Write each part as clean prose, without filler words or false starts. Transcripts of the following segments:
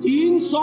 300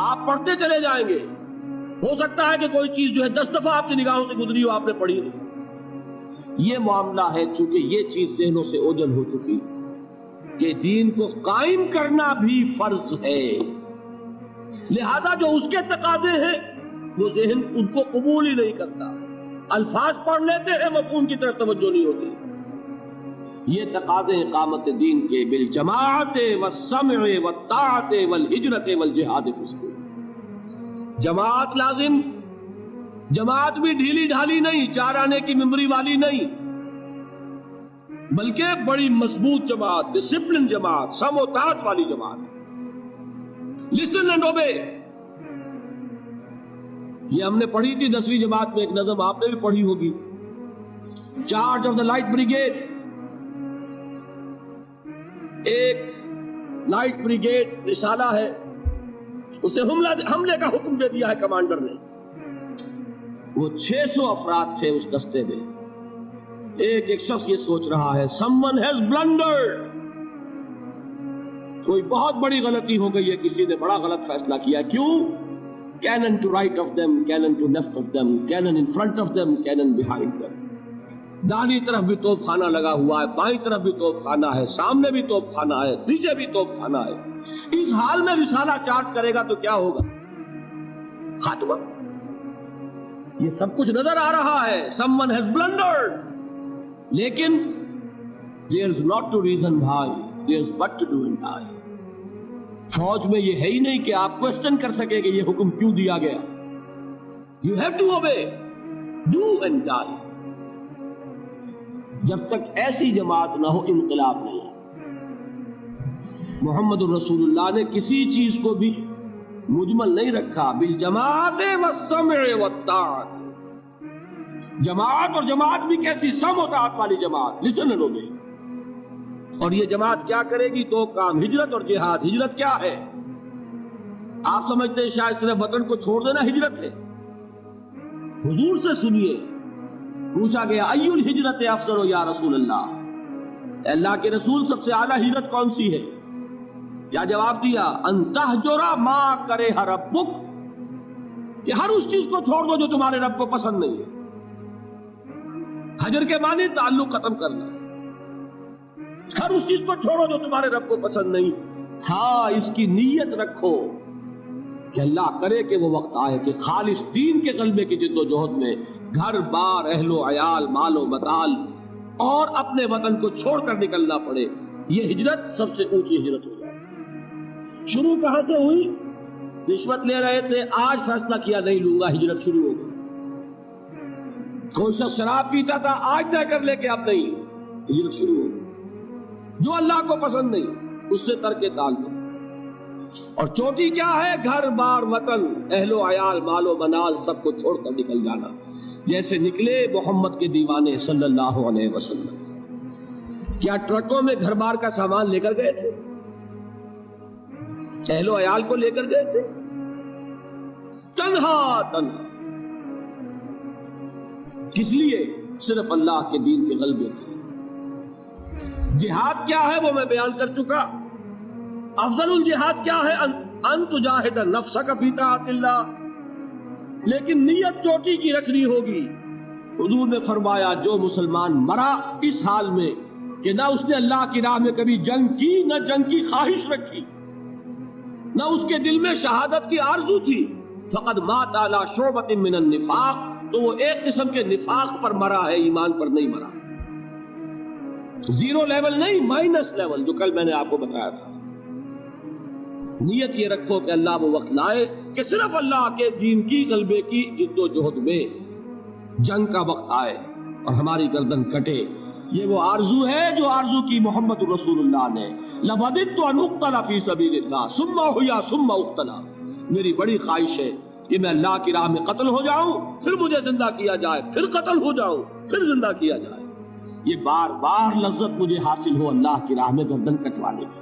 آپ پڑھتے چلے جائیں گے، ہو سکتا ہے کہ کوئی چیز جو ہے 10 دفعہ آپ کی نگاہوں سے گزری ہو، آپ نے پڑھی نہیں۔ یہ معاملہ ہے، چونکہ یہ چیز ذہنوں سے اوجھل ہو چکی کہ دین کو قائم کرنا بھی فرض ہے، لہذا جو اس کے تقاضے ہیں وہ ذہن ان کو قبول ہی نہیں کرتا، الفاظ پڑھ لیتے ہیں، مفہوم کی طرف توجہ نہیں ہوتی۔ یہ تقاضے اقامت دین کے بالجماعت والسمع والطاعت والہجرت والجہاد فی سبیل، جماعت لازم، جماعت بھی ڈھیلی ڈھالی نہیں، 4 آنے کی ممبری والی نہیں، بلکہ بڑی مضبوط جماعت، ڈسپلن جماعت، سم و طاعت والی جماعت، لسن اینڈ اوبے۔ یہ ہم نے پڑھی تھی 10ویں جماعت میں، ایک نظم آپ نے بھی پڑھی ہوگی، charge of the light brigade. ایک لائٹ بریگیڈ رسالہ ہے، اسے حملے کا حکم دے دیا ہے کمانڈر نے، وہ 600 افراد تھے اس دستے میں۔ ایک شخص یہ سوچ رہا ہے someone has blundered، کوئی بہت بڑی غلطی ہو گئی ہے، کسی نے بڑا غلط فیصلہ کیا۔ کیوں؟ cannon to right of them, cannon to left of them, cannon in front of them, cannon behind them، داہنی طرف بھی توپ خانہ لگا ہوا ہے، بائیں طرف بھی توپ خانہ ہے، سامنے بھی توپ خانہ ہے، پیچھے بھی توپ خانہ ہے۔ اس حال میں رسالہ چارج کرے گا تو کیا ہوگا؟ خاتمہ۔ یہ سب کچھ نظر آ رہا ہے، someone has blundered، لیکن there's not to reason why، there's but to do and die۔ فوج میں یہ ہے ہی نہیں کہ آپ کوسچن کر سکے کہ یہ حکم کیوں دیا گیا۔ You have to obey، do and die۔ جب تک ایسی جماعت نہ ہو انقلاب نہیں ہے۔ محمد الرسول اللہ نے کسی چیز کو بھی مجمل نہیں رکھا، بالجماعت والسمع والطاعت، جماعت، اور جماعت بھی کیسی؟ سمع و طاعت والی جماعت، لسن اینڈ اوبے۔ اور یہ جماعت کیا کرے گی؟ 2 کام، ہجرت اور جہاد۔ ہجرت کیا ہے؟ آپ سمجھتے ہیں شاید صرف وطن کو چھوڑ دینا ہجرت ہے؟ حضور سے سنیے، پوچھا گیا ای الہجرت افضل یا رسول اللہ، اللہ کے رسول سب سے اعلیٰ ہجرت کون سی ہے؟ کیا جواب دیا؟ ان تہجر ما کرہ ربک، کہ ہر اس چیز کو چھوڑ دو جو تمہارے رب کو پسند نہیں ہے۔ حجر کے معنی تعلق ختم کرنا، ہر اس چیز کو چھوڑو جو تمہارے رب کو پسند نہیں۔ ہاں، اس کی نیت رکھو کہ اللہ کرے کہ وہ وقت آئے کہ خالص دین کے غلبے کی جد و جہد میں گھر بار، اہل و عیال، مال و متال اور اپنے وطن کو چھوڑ کر نکلنا پڑے۔ یہ ہجرت سب سے اونچی ہجرت ہو جائے۔ شروع کہاں سے ہوئی؟ رشوت لے رہے تھے، آج فیصلہ کیا نہیں لوں گا، ہجرت شروع ہو گئی۔ کوئی شخص شراب پیتا تھا، آج طے کر لے کے اب نہیں، ہجرت شروع ہو گئی۔ جو اللہ کو پسند نہیں اس سے ترک تعلق۔ اور چوٹی کیا ہے؟ گھر بار، وطن، اہل و عیال، مال و منال سب کو چھوڑ کر نکل جانا، جیسے نکلے محمد کے دیوانے صلی اللہ علیہ وسلم۔ کیا ٹرکوں میں گھر بار کا سامان لے کر گئے تھے؟ اہل و عیال کو لے کر گئے تھے؟ تنہا تنہا، کس لیے؟ صرف اللہ کے دین کے غلبے کے لیے۔ جہاد کیا ہے وہ میں بیان کر چکا۔ افضل الجہاد کیا ہے؟ ان تجاہد نفسک فی طاعت اللہ، لیکن نیت چوٹی کی رکھنی ہوگی۔ حضور نے فرمایا جو مسلمان مرا اس حال میں کہ نہ اس نے اللہ کی راہ میں کبھی جنگ کی، نہ جنگ کی خواہش رکھی، نہ اس کے دل میں شہادت کی آرزو تھی، فقد مات علی شعبۃ من النفاق، تو وہ ایک قسم کے نفاق پر مرا ہے، ایمان پر نہیں مرا۔ زیرو لیول نہیں، مائنس لیول، جو کل میں نے آپ کو بتایا تھا۔ نیت یہ رکھو کہ اللہ وہ وقت لائے کہ صرف اللہ کے دین کی غلبے کی جد و جہد میں جنگ کا وقت آئے اور ہماری گردن کٹے۔ یہ وہ آرزو ہے جو آرزو کی محمد رسول اللہ نے، لَوَدِدْتُ أَنْ أُقْتَلَ فِي سَبِيلِ اللَّهِ ثُمَّ أُحْيَا ثُمَّ أُقْتَلَ، میری بڑی خواہش ہے کہ میں اللہ کی راہ میں قتل ہو جاؤں، پھر مجھے زندہ کیا جائے، پھر قتل ہو جاؤں، پھر زندہ کیا جائے۔ یہ بار بار لذت مجھے حاصل ہو اللہ کی راہ میں گردن کٹوانے کی۔